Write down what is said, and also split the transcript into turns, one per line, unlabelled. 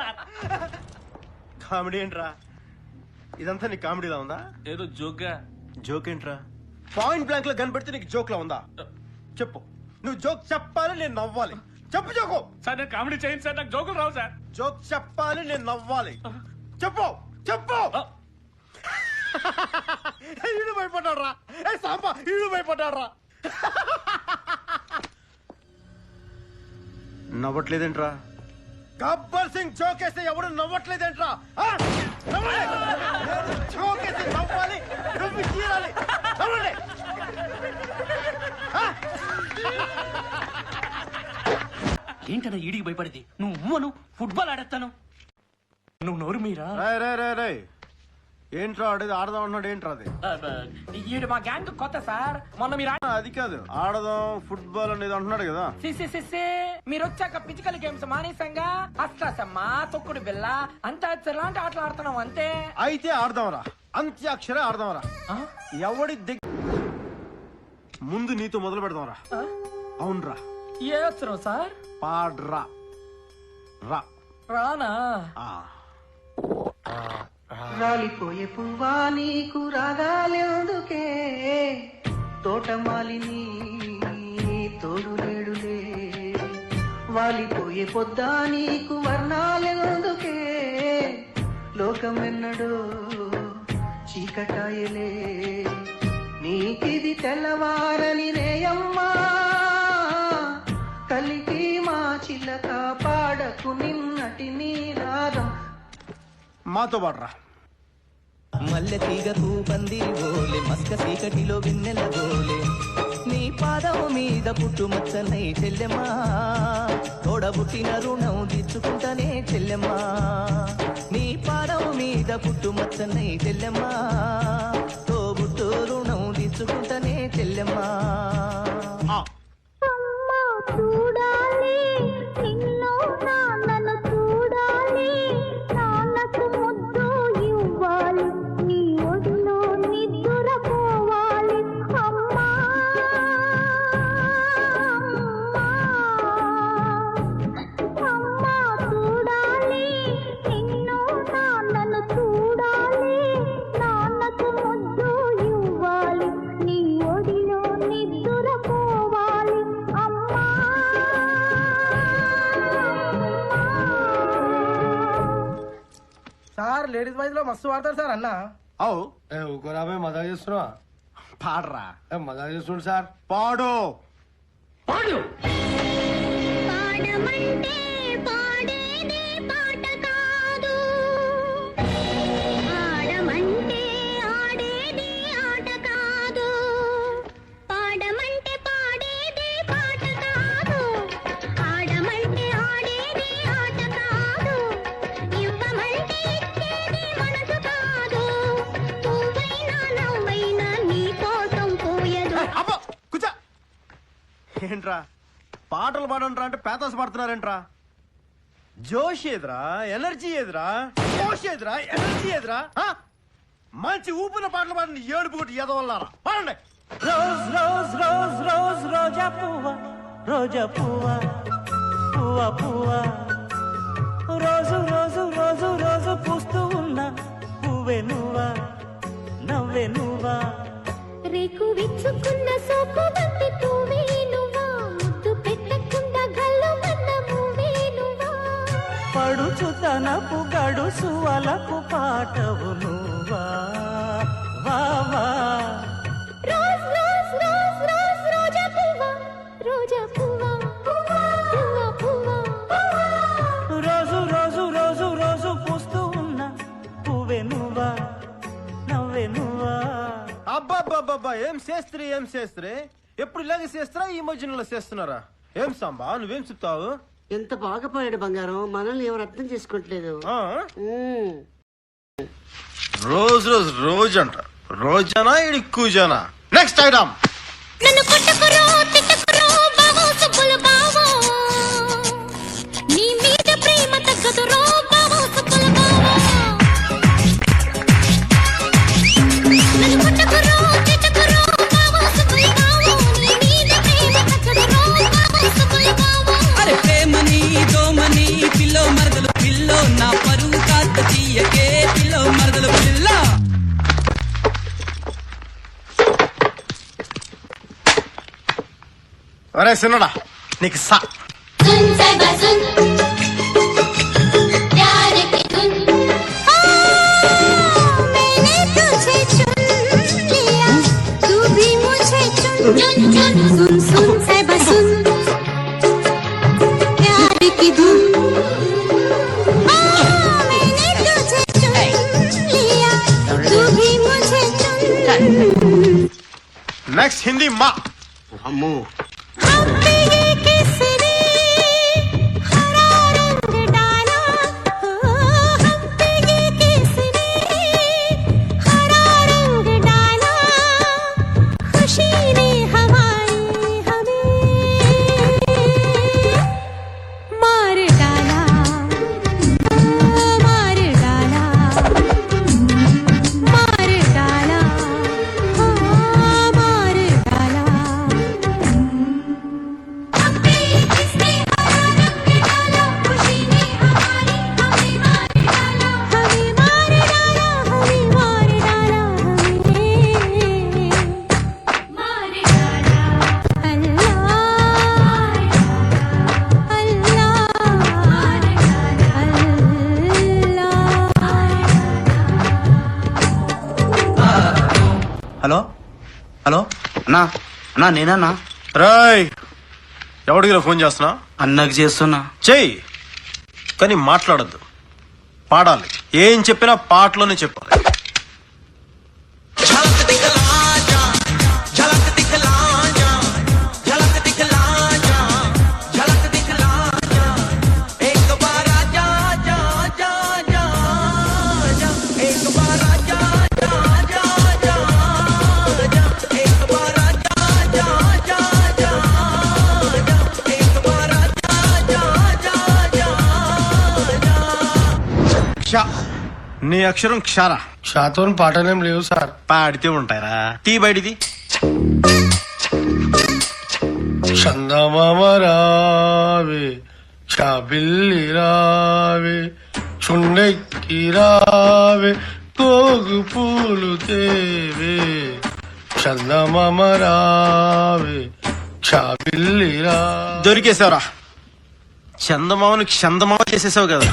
Sir.
Comedy ఏంట్రా? ఇదంతా నీ కామెడీలా ఉందా?
ఏదో జోక్గా.
జోక్ ఏంట్రా? పాయింట్ బ్లాంక్ లో కనబడితే నీకు జోక్ లా ఉందా? చెప్పు. నువ్వు జోక్ చెప్పాలి, నేను నవ్వాలి. చెప్పు జోకు.
సార్ నేను కామెడీ చేయను సార్, నాకు జోకులు రావు సార్.
జోక్ చెప్పాలి, నేను నవ్వాలి. చెప్పు చెప్పు. ఈడు భయపడ్డాడు రా. ఏ సాంబా, ఈడు భయపడ్డాడు రా. నవ్వట్లేదేంట్రా? గబ్బర్ సింగ్ జోకేస్తే ఎవడు నవ్వట్లేదేంట్రా? జోకేసి నవ్వాలి, నువ్వు తీరాలి. నవ్వండి.
ఏంటన్నా ఈడికి భయపడింది? నువ్వు ఫుట్బాల్ ఆడేస్తాను. నువ్వు నోరు మీరా?
రే ఏంట్రా ఆడేది? ఆడదాం అన్నాడు. ఏంట్రా అది?
ఈడు మా గ్యాంగ్ కొత్త సార్. మొన్న మీరు
అది కాదు, ఆడదాం ఫుట్బాల్ అనేది అంటున్నాడు కదా.
మీరు వచ్చాక ఫిజికల్ గేమ్స్ మానేసంగా అష్టాసమ్మ, తొక్కుడు బిల్ల, అంత్యాక్షరి లాంటి ఆటలు ఆడుతున్నాం అంతే.
అయితే ఆడదాంరా, అంత్యాక్షరే ఆడదాంరా. ఎవడి ముందు నీతో మొదలు పెడదాంరా. అవునరా.
ఏ అవసరం సార్?
పాడ్రా. రా.
రానా?
రాలిపోయే పువ్వా నీకు రాగాలెందుకే, తోటమాలిని తోడు లేడులే. వాలిపోయే పొద్దా నీకు వర్ణాలెందుకే, లోకమెన్నడో చీకటాయలే. నీకిది తెల్లవారని రేయమ్మా, కలికి మా చిల్లక పాడకు నిన్నటి నీరాగం.
మాతో పాడరా.
మల్లె తీగకు పందిరి బోలే, మస్క చీకటిలో వెన్నెల బోలే. నీ పాదం మీద పుట్టుమచ్చనై చెల్లెమ్మా, తోడబుట్టిన రుణం తీర్చుకుంటానే చెల్లెమ్మా. నీ పాదం మీద పుట్టుమచ్చనై చెల్లెమ్మా, తోబుట్టు రుణం తీర్చుకుంటానే చెల్లెమ్మా.
చూడాలి నిన్ను నాన్నను చూడాలి, నాన్నకు ముద్దు ఇవ్వాలి, నీ ఒడిలో నిద్ర పోవాలి. అమ్మా అమ్మా చూడాలి నిన్ను నాన్నను చూడాలి, నాన్నకు ముద్దు ఇవ్వాలి, నీ ఒడిలో నిద్ర పోవాలి.
సార్ లేడీస్ బాయ్స్ లో మస్తు వాడతారు సార్ అన్న.
అవు
ఊకోరాబోయ్ మజా చేస్తున్నావా?
పాడరా.
మజా చేస్తుండు సార్.
పాడు.
పాడు.
పాడమంటే పాడేది పాట కాదు, ఆడమంటే ఆడేది ఆట కాదు. పాడమంటే పాడేది పాట కాదు, ఆడమంటే ఆడేది ఆట కాదు. ఇవ్వమంటే ఇచ్చేది మనసు కాదు, పువ్వైనా నవ్వైనా నీ కోసం పోయదు.
అబ్బో కూర్చో. ఏంట్రా పాటలు పాడంట్రా అంటే పేతాస్ పాడుతున్నారేంట్రా? జోష్ ఏదిరా, ఎనర్జీ ఏదిరా, జోష్ ఏదిరా, ఎనర్జీ ఏదిరా? మంచి ఊపిన పాటలు పాడండి. ఏడుపు కొట్టి ఎదవల్లారా పాడండి.
రోజ్ రోజ్ రోజ్ రోజ్ రోజా పువ్వ, రోజా పువ్వ, పువ్వ పువ్వ. రోజు రోజు రోజు రోజు పూస్తూ ఉన్న పువ్వే నువ్వా, నవ్వే నువ్వా.
రేకు విచ్చుకున్న సోపు బంతి పువ్వే నువ్వా, ముద్దు పెట్టకుండా గల్లు మన్న పువ్వే నువ్వా.
పడుచు తనపు గడుసు అలకు పాటవు నువ్వా, వావా.
రోజ్ రోజ్ రోజ్ రోజ్ రోజా పువ్వా, రోజా పువ్వా, పువ్వ పువ్వా.
రోజు రోజు రోజు రోజు పూస్తూ ఉన్న పువ్వే నువ్వా, నవ్వే నువ్వా.
అబ్బాబ్బాబ్బా ఏం చేస్త్రీ, ఏం చేస్త్రీ? ఎప్పుడు ఇలాగే చేస్తారా? ఈ మధ్యలో చేస్తున్నారా? ఏం సాంబా నువ్వేం చెప్తావు?
ఎంత బాగా పాడాడు బంగారం, మనల్ని ఎవరు అర్థం చేసుకోవట్లేదు.
రోజు రోజు రోజు అంట. రోజానా ఇడి కూజానా? Next item.
నన్ను కొట్టుకురో తిట్టుకురో బావో సుబ్బుల బావో, నీ మీద ప్రేమ తగ్గదురో బావో సుబ్బుల బావో. నన్ను కొట్టుకురో తిట్టుకురో బావో సుబ్బుల బావో, నీ మీద ప్రేమ తగ్గదురో బావో సుబ్బుల బావో.
అరే ప్రేమని దోమని పిల్లో మరదలు పిల్లో
ఒరే సిన్నడా నీకు సా
सुन साहिबा सुन प्यार की धुन मैंने तुझे चुन लिया तू भी मुझे चुन चुन चुन सुन सुन साहिबा सुन प्यार की धुन मैंने तुझे चुन लिया तू भी मुझे चुन
నెక్స్ట్ హిందీ మా
అమ్మో
हम पे ये किसने हरा रंग डाला हम पे ये किसने हरा रंग डाला खुशी ने हमारी हमें मार डाला मार डाला मार डाला मार डाला किसने हरा रंग डाला खुशी ने हमारी हमें मार डाला हमें मार डाला हमें मार डाला हमें मार डाला
హలో హలో
అన్నా అన్నా నేనన్నా
రాయ్ ఎవడికి ఫోన్ చేస్తున్నా
అన్నకు చేస్తున్నా
చెయ్యి కానీ మాట్లాడద్దు పాడాలి ఏం చెప్పినా పాటలోనే చెప్పాలి క్ష. నీ అక్షరం క్షారా
షాతో పాటలేం లేవు సార్.
పాడితే ఉంటాయరా తీ బయటిది
చందమామ రావే చాబిల్లి రావే చుండెక్కి రావే తోగు పూలు తేవే చందమామ రావే చాబిల్లి రా.
దొరికేసావురా చందమామని చందమామ చేసేసావు కదా